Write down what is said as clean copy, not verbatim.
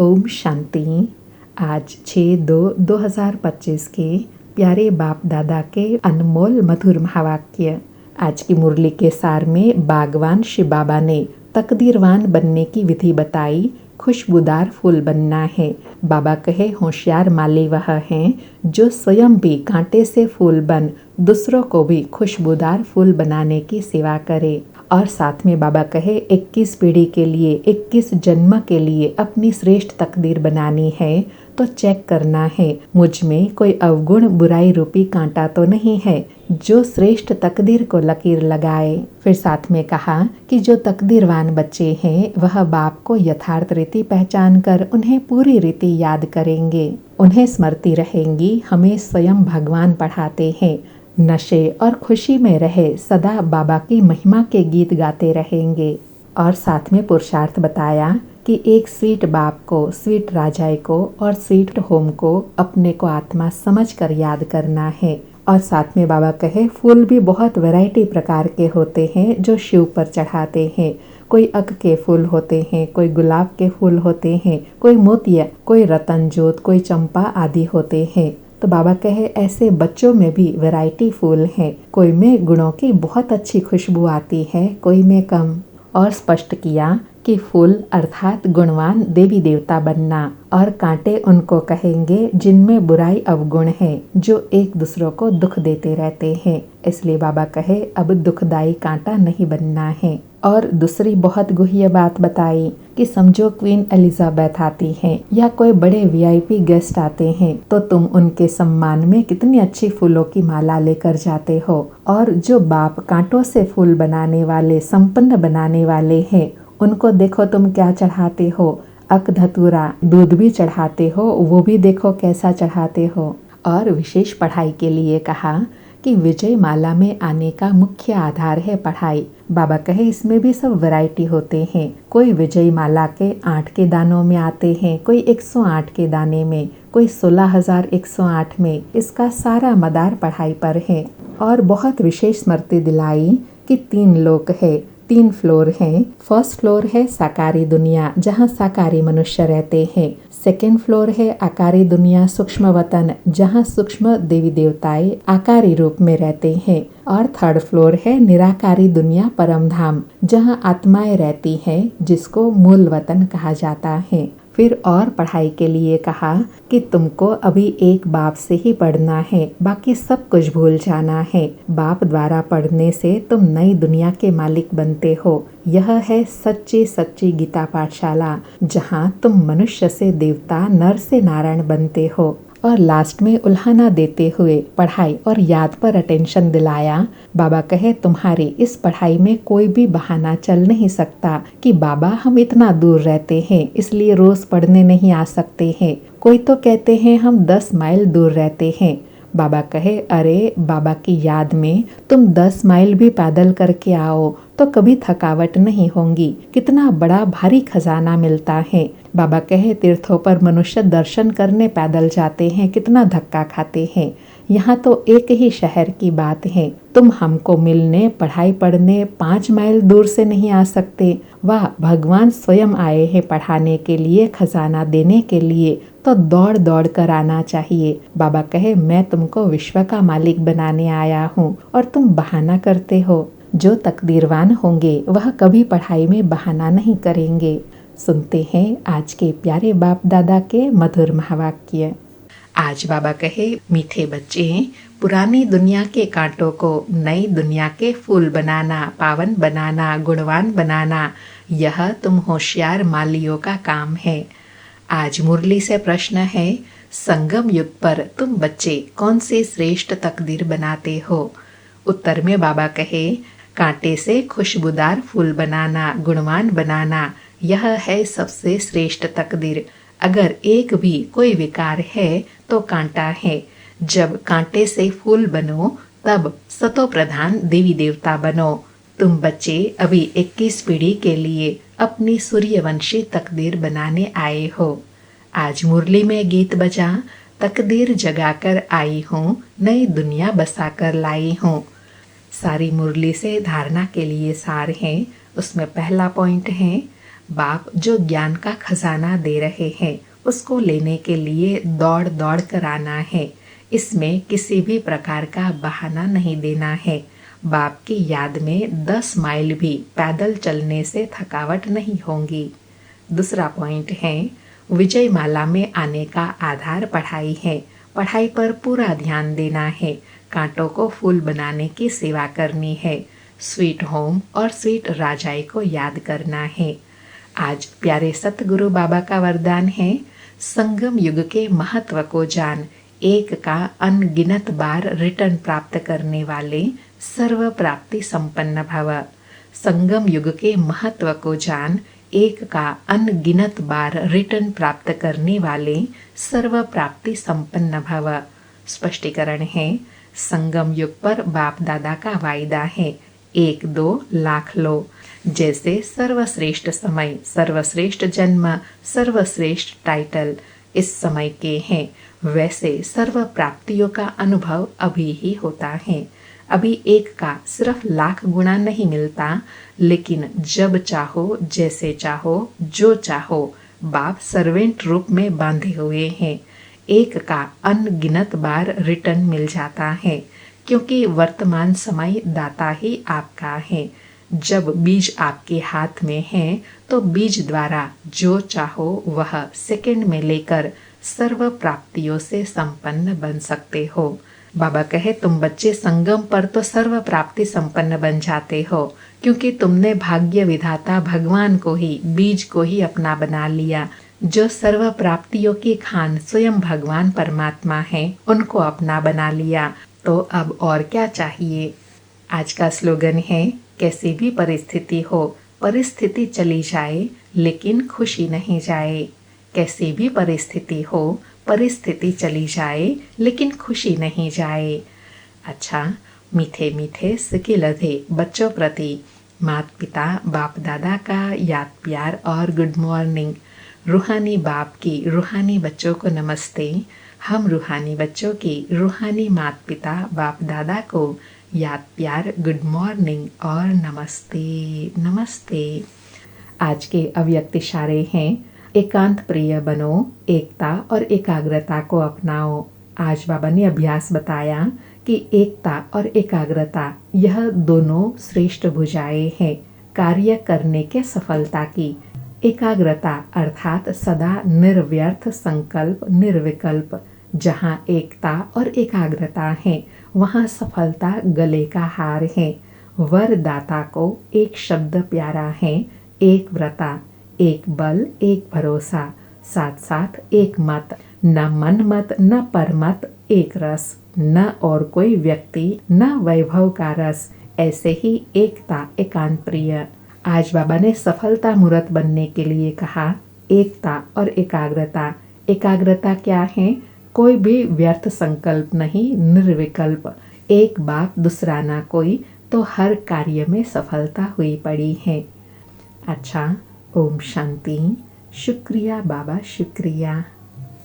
ओम शांति। आज 6/2/2025 के प्यारे बाप दादा के अनमोल मधुर महावाक्य। आज की मुरली के सार में बागवान शिव बाबा ने तकदीरवान बनने की विधि बताई। खुशबूदार फूल बनना है। बाबा कहे होशियार माली वह हैं जो स्वयं भी कांटे से फूल बन दूसरों को भी खुशबूदार फूल बनाने की सेवा करे। और साथ में बाबा कहे 21 पीढ़ी के लिए 21 जन्म के लिए अपनी श्रेष्ठ तकदीर बनानी है तो चेक करना है मुझ में कोई अवगुण बुराई रूपी कांटा तो नहीं है जो श्रेष्ठ तकदीर को लकीर लगाए। फिर साथ में कहा कि जो तकदीरवान बच्चे हैं वह बाप को यथार्थ रीति पहचान कर उन्हें पूरी रीति याद करेंगे, उन्हें स्मृति रहेंगी। हमें स्वयं भगवान पढ़ाते हैं। नशे और खुशी में रहे सदा बाबा की महिमा के गीत गाते रहेंगे। और साथ में पुरुषार्थ बताया कि एक स्वीट बाप को, स्वीट राजाई को और स्वीट होम को अपने को आत्मा समझकर याद करना है। और साथ में बाबा कहे फूल भी बहुत वैरायटी प्रकार के होते हैं जो शिव पर चढ़ाते हैं। कोई अक के फूल होते हैं, कोई गुलाब के फूल होते हैं, कोई मोतिया, कोई रतन जोत, कोई चंपा आदि होते हैं। तो बाबा कहे ऐसे बच्चों में भी वैरायटी फूल हैं। कोई में गुणों की बहुत अच्छी खुशबू आती है, कोई में कम। और स्पष्ट किया कि फूल अर्थात गुणवान देवी देवता बनना। और कांटे उनको कहेंगे जिनमें बुराई अवगुण है, जो एक दूसरों को दुख देते रहते हैं। इसलिए बाबा कहे अब दुखदाई कांटा नहीं बनना है। और दूसरी बहुत गुह्य बात बताई कि समझो क्वीन एलिजाबेथ आती हैं या कोई बड़े वीआईपी गेस्ट आते हैं तो तुम उनके सम्मान में कितनी अच्छी फूलों की माला लेकर जाते हो। और जो बाप कांटों से फूल बनाने वाले, संपन्न बनाने वाले हैं, उनको देखो तुम क्या चढ़ाते हो। अक धतूरा, दूध भी चढ़ाते हो, वो भी देखो कैसा चढ़ाते हो। और विशेष पढ़ाई के लिए कहा कि विजय माला में आने का मुख्य आधार है पढ़ाई। बाबा कहे इसमें भी सब वैरायटी होते हैं। कोई विजय माला के 8 के दानों में आते हैं, कोई 108 के दाने में, कोई 16,108 में। इसका सारा मदार पढ़ाई पर है। और बहुत विशेष स्मृति दिलाई कि 3 लोक है, 3 फ्लोर हैं। फर्स्ट फ्लोर है साकारी दुनिया जहाँ साकारी मनुष्य रहते हैं। सेकेंड फ्लोर है आकारी दुनिया सूक्ष्म वतन जहाँ सूक्ष्म देवी देवताएं आकारी रूप में रहते हैं। और थर्ड फ्लोर है निराकारी दुनिया परम धाम जहाँ आत्माएं रहती हैं जिसको मूल वतन कहा जाता है। फिर और पढ़ाई के लिए कहा कि तुमको अभी एक बाप से ही पढ़ना है, बाकी सब कुछ भूल जाना है। बाप द्वारा पढ़ने से तुम नई दुनिया के मालिक बनते हो। यह है सच्ची सच्ची गीता पाठशाला जहाँ तुम मनुष्य से देवता, नर से नारायण बनते हो। और लास्ट में उल्हाना देते हुए पढ़ाई और याद पर अटेंशन दिलाया। बाबा कहे तुम्हारी इस पढ़ाई में कोई भी बहाना चल नहीं सकता कि बाबा हम इतना दूर रहते हैं इसलिए रोज पढ़ने नहीं आ सकते हैं। कोई तो कहते हैं हम 10 माइल दूर रहते हैं। बाबा कहे अरे बाबा की याद में तुम 10 माइल भी पैदल करके आओ तो कभी थकावट नहीं होगी। कितना बड़ा भारी खजाना मिलता है। बाबा कहे तीर्थों पर मनुष्य दर्शन करने पैदल जाते हैं, कितना धक्का खाते हैं। यहाँ तो एक ही शहर की बात है। तुम हमको मिलने, पढ़ाई पढ़ने 5 माइल दूर से नहीं आ सकते। वाह, भगवान स्वयं आए हैं पढ़ाने के लिए, खजाना देने के लिए, तो दौड़ दौड़ कर आना चाहिए। बाबा कहे मैं तुमको विश्व का मालिक बनाने आया हूँ और तुम बहाना करते हो। जो तकदीरवान होंगे वह कभी पढ़ाई में बहाना नहीं करेंगे। सुनते हैं आज के प्यारे बाप दादा के मधुर महावाक्य। आज बाबा कहे मीठे बच्चे, पुरानी दुनिया के कांटों को नई दुनिया के फूल बनाना, पावन बनाना, गुणवान बनाना, यह तुम होशियार मालियों का काम है। आज मुरली से प्रश्न है संगम युग पर तुम बच्चे कौन से श्रेष्ठ तकदीर बनाते हो। उत्तर में बाबा कहे कांटे से खुशबूदार फूल बनाना, गुणवान बनाना, यह है सबसे श्रेष्ठ तकदीर। अगर एक भी कोई विकार है तो कांटा है। जब कांटे से फूल बनो तब सतो प्रधान देवी देवता बनो। तुम बच्चे अभी 21 पीढ़ी के लिए अपनी सूर्यवंशी तकदीर बनाने आए हो। आज मुरली में गीत बजा, तकदीर जगाकर आई हूँ, नई दुनिया बसाकर लाई हूँ। सारी मुरली से धारणा के लिए सार है। उसमें पहला पॉइंट है बाप जो ज्ञान का खजाना दे रहे हैं उसको लेने के लिए दौड़ दौड़ कर आना है। इसमें किसी भी प्रकार का बहाना नहीं देना है। बाप की याद में 10 माइल भी पैदल चलने से थकावट नहीं होगी। दूसरा पॉइंट है, विजय माला में आने का आधार पढ़ाई है। पढ़ाई पर पूरा ध्यान देना है। कांटों को फूल बनाने की सेवा करनी है। स्वीट होम और स्वीट राजाई को याद करना है। आज प्यारे सतगुरु बाबा का वरदान है, संगम युग के महत्व को जान, एक का अनगिनत बार रिटर्न प्राप्त करने वाले सर्व प्राप्ति संपन्न भव। संगम युग के महत्व को जान, एक का अनगिनत बार रिटर्न प्राप्त करने वाले सर्व प्राप्ति संपन्न भव। स्पष्टीकरण है, संगम युग पर बाप दादा का वायदा है, 1-2 लाख लो। जैसे सर्वश्रेष्ठ समय, सर्वश्रेष्ठ जन्म, सर्वश्रेष्ठ टाइटल इस समय के हैं, वैसे सर्व प्राप्तियों का अनुभव अभी ही होता है। अभी एक का सिर्फ लाख गुना नहीं मिलता, लेकिन जब चाहो, जैसे चाहो, जो चाहो, बाप सर्वेंट रूप में बांधे हुए हैं। एक का अनगिनत बार रिटर्न मिल जाता है, क्योंकि वर्तमान समय दाता ही आपका है। जब बीज आपके हाथ में है तो बीज द्वारा जो चाहो वह सेकंड में लेकर सर्व प्राप्तियों से संपन्न बन सकते हो। बाबा कहे, तुम बच्चे संगम पर तो सर्व प्राप्ति संपन्न बन जाते हो, क्योंकि तुमने भाग्य विधाता भगवान को ही, बीज को ही अपना बना लिया। जो सर्व प्राप्तियों की खान स्वयं भगवान परमात्मा है, उनको अपना बना लिया, तो अब और क्या चाहिए। आज का स्लोगन है, कैसी भी परिस्थिति हो, परिस्थिति चली जाए लेकिन खुशी नहीं जाए। कैसी भी परिस्थिति हो, परिस्थिति चली जाए लेकिन खुशी नहीं जाए। अच्छा, मीठे मीठे सिके लधे बच्चों प्रति माता पिता बाप दादा का याद प्यार और गुड मॉर्निंग। रूहानी बाप की रूहानी बच्चों को नमस्ते। हम रूहानी बच्चों की रूहानी माता पिता बाप दादा को याद प्यार गुड मॉर्निंग और नमस्ते नमस्ते। आज के अव्यक्त इशारे हैं, एकांत प्रिय बनो, एकता और एकाग्रता को अपनाओ। आज बाबा ने अभ्यास बताया कि एकता और एकाग्रता यह दोनों श्रेष्ठ भुजाएं हैं कार्य करने के सफलता की। एकाग्रता अर्थात सदा निर्व्यर्थ संकल्प निर्विकल्प। जहाँ एकता और एकाग्रता है वहाँ सफलता गले का हार है। वरदाता को एक शब्द प्यारा है, एक व्रता, एक बल, एक भरोसा, साथ साथ एक मत, न मन मत न परमत, एक रस, न और कोई व्यक्ति न वैभव का रस। ऐसे ही एकता एकांत प्रिय। आज बाबा ने सफलता मूर्त बनने के लिए कहा, एकता और एकाग्रता। एकाग्रता क्या है? कोई भी व्यर्थ संकल्प नहीं, निर्विकल्प। एक बाप दूसरा ना कोई, तो हर कार्य में सफलता हुई पड़ी है। अच्छा, ओम शांति। शुक्रिया बाबा, शुक्रिया।